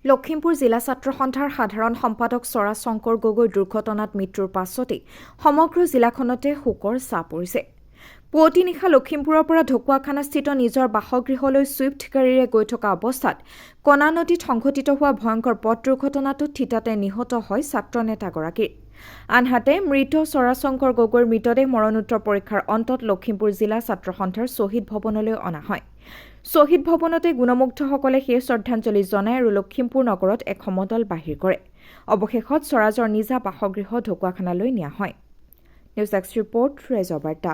লখিমপুৰ জিলা ছাত্ৰ সন্থাৰ সাধাৰণ সম্পাদক স্বৰাজ শংকৰ গগৈৰ দুৰ্ঘটনাত মৃত্যুৰ পাছতেই সমগ্ৰ জিলাখনতে শোকৰ ছাঁ পৰিছে। পুৱতি নিশা লখিমপুৰৰ পৰা ঢকুৱাখানাস্থিত নিজৰ বাসগৃহলৈ ছুইফ্ট গাড়ীৰে গৈ থকা অৱস্থাত কণা নদীত সংঘটিত হোৱা ভয়ংকৰ পথ দুৰ্ঘটনাটোত থিতাতে নিহত হয় ছাত্ৰ নেতাগৰাকী। আনহাতে মৃত স্বৰাজ শংকৰ গগৈৰ মৃতদেহ মৰণোত্তৰ পৰীক্ষাৰ অন্তত লখিমপুৰ জিলা ছাত্ৰ সন্থাৰ শ্বহীদ ভৱনলৈ অনা হয়। শ্বহীদ ভৱনতে গুণমুগ্ধসকলে শেষ শ্ৰদ্ধাঞ্জলি জনায় আৰু লখিমপুৰ নগৰত এক সমদল বাহিৰ কৰে। অৱশেষত স্বৰাজৰ নিজা বাসগৃহ ঢকুৱাখানালৈ নিয়া হয়। নিউজ এক্স ৰিপৰ্ট, ৰাইজৰ বাৰ্তা।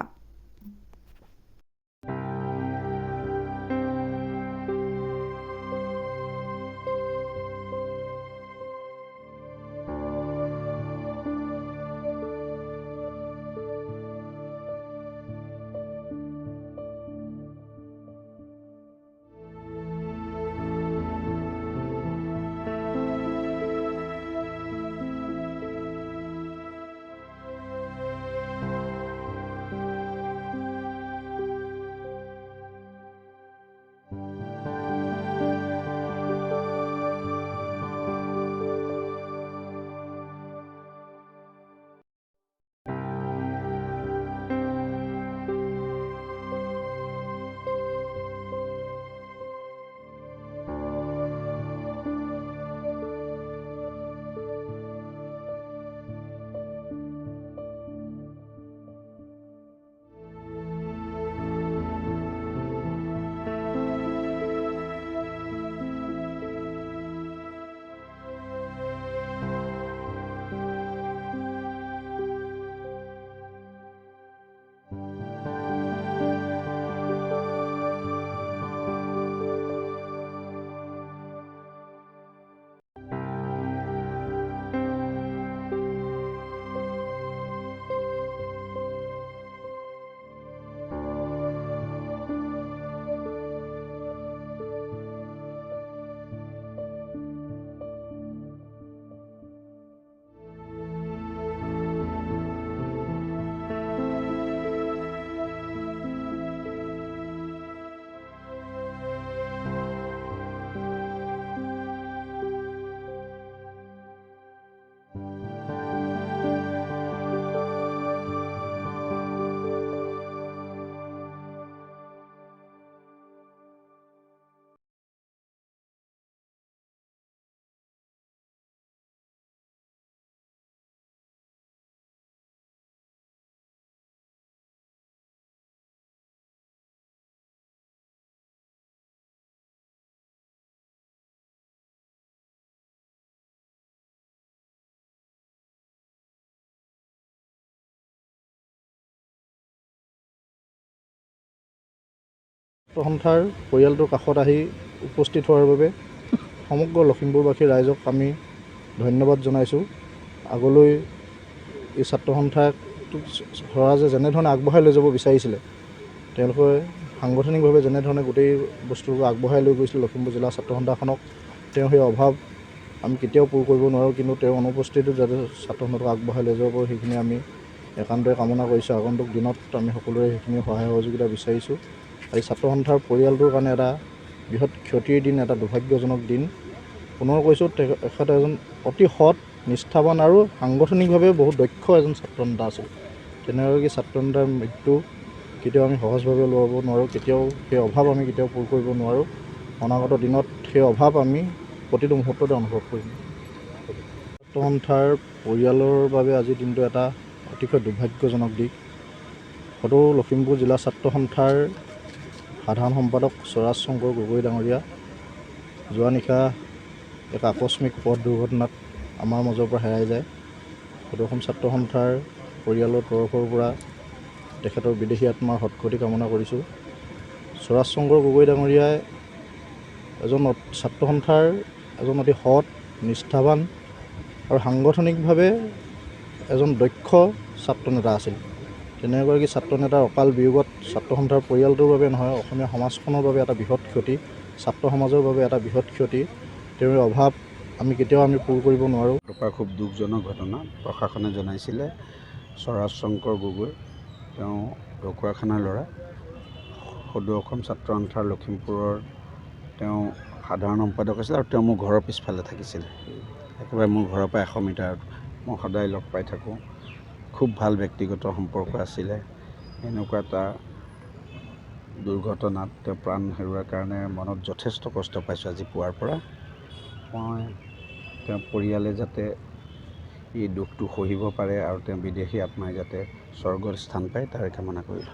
সন্থাৰ পৰিয়ালটোৰ কাষত আহি উপস্থিত হোৱাৰ বাবে সমগ্ৰ লখিমপুৰবাসী ৰাইজক আমি ধন্যবাদ জনাইছোঁ। আগলৈ এই ছাত্ৰ সন্থাক স্বৰাজে যেনেধৰণে আগবঢ়াই লৈ যাব বিচাৰিছিলে, তেওঁলোকে সাংগঠনিকভাৱে যেনেধৰণে গোটেই বস্তুবোৰ আগবঢ়াই লৈ গৈছিল লখিমপুৰ জিলা ছাত্ৰ সন্থাখনক, তেওঁ সেই অভাৱ আমি কেতিয়াও পূৰ কৰিব নোৱাৰোঁ। কিন্তু তেওঁৰ অনুপস্থিতিত যাতে ছাত্ৰ সন্থাক আগবঢ়াই লৈ যাব পাৰোঁ, সেইখিনি আমি একান্তই কামনা কৰিছোঁ। আগন্তুক দিনত আমি সকলোৱে সেইখিনি সহায় সহযোগিতা বিচাৰিছোঁ। এই ছাত্ৰ সন্থাৰ পৰিয়ালটোৰ কাৰণে এটা বৃহৎ ক্ষতিৰ দিন, এটা দুৰ্ভাগ্যজনক দিন। পুনৰ কৈছোঁ, তেখেত এজন অতি সৎ, নিষ্ঠাৱান আৰু সাংগঠনিকভাৱে বহুত দক্ষ এজন ছাত্ৰ নেতা আছিল। তেনেগৰাকী ছাত্ৰ নেতাৰ মৃত্যু কেতিয়াও আমি সহজভাৱে ল'ব নোৱাৰোঁ। কেতিয়াও সেই অভাৱ আমি কেতিয়াও পূৰ কৰিব নোৱাৰোঁ। অনাগত দিনত সেই অভাৱ আমি প্ৰতিটো মুহূৰ্ততে অনুভৱ কৰিম। ছাত্ৰ সন্থাৰ পৰিয়ালৰ বাবে আজিৰ দিনটো এটা অতিশয় দুৰ্ভাগ্যজনক দিশ। সদৌ লখিমপুৰ জিলা ছাত্ৰ সন্থাৰ সাধাৰণ সম্পাদক স্বৰাজ শংকৰ গগৈ ডাঙৰীয়া যোৱা নিশা এক আকস্মিক পথ দুৰ্ঘটনাত আমাৰ মাজৰ পৰা হেৰাই যায়। সদৌ অসম ছাত্ৰ সন্থাৰ পৰিয়ালৰ তৰফৰ পৰা তেখেতৰ বিদেশী আত্মাৰ সদ্গতি কামনা কৰিছোঁ। স্বৰাজ শংকৰ গগৈ ডাঙৰীয়াই এজন ছাত্ৰ সন্থাৰ এজন অতি সৎ, নিষ্ঠাৱান আৰু সাংগঠনিকভাৱে এজন দক্ষ ছাত্ৰ নেতা আছিল। তেনেগৰাকী ছাত্ৰ নেতাৰ অকাল বিয়োগত ছাত্ৰ সন্থাৰ পৰিয়ালটোৰ বাবে নহয়, অসমীয়া সমাজখনৰ বাবে এটা বৃহৎ ক্ষতি, ছাত্ৰ সমাজৰ বাবে এটা বৃহৎ ক্ষতি। তেওঁৰ অভাৱ আমি কেতিয়াও পূৰ কৰিব নোৱাৰোঁ। খুব দুখজনক ঘটনা। প্ৰশাসনে জনাইছিলে স্বৰাজ শংকৰ গগৈ, তেওঁ ঢকুৱাখানাৰ ল'ৰা, সদৌ অসম ছাত্ৰ সন্থাৰ লখিমপুৰৰ তেওঁ সাধাৰণ সম্পাদক আছিল আৰু তেওঁ মোৰ ঘৰৰ পিছফালে থাকিছিল। একেবাৰে মোৰ ঘৰৰ পৰা 100 মিটাৰত মই সদায় লগ পাই থাকোঁ। খুব ভাল ব্যক্তিগত সম্পৰ্ক আছিলে। এনেকুৱা এটা দুৰ্ঘটনাত তেওঁ প্ৰাণ হেৰুৱাৰ কাৰণে মনত যথেষ্ট কষ্ট পাইছোঁ আজি পুৱাৰ পৰা। মই তেওঁৰ পৰিয়ালে যাতে এই দুখটো সহিব পাৰে আৰু তেওঁ বিদেহী আত্মাই যাতে স্বৰ্গৰ স্থান পায় তাৰে কামনা কৰিলোঁ।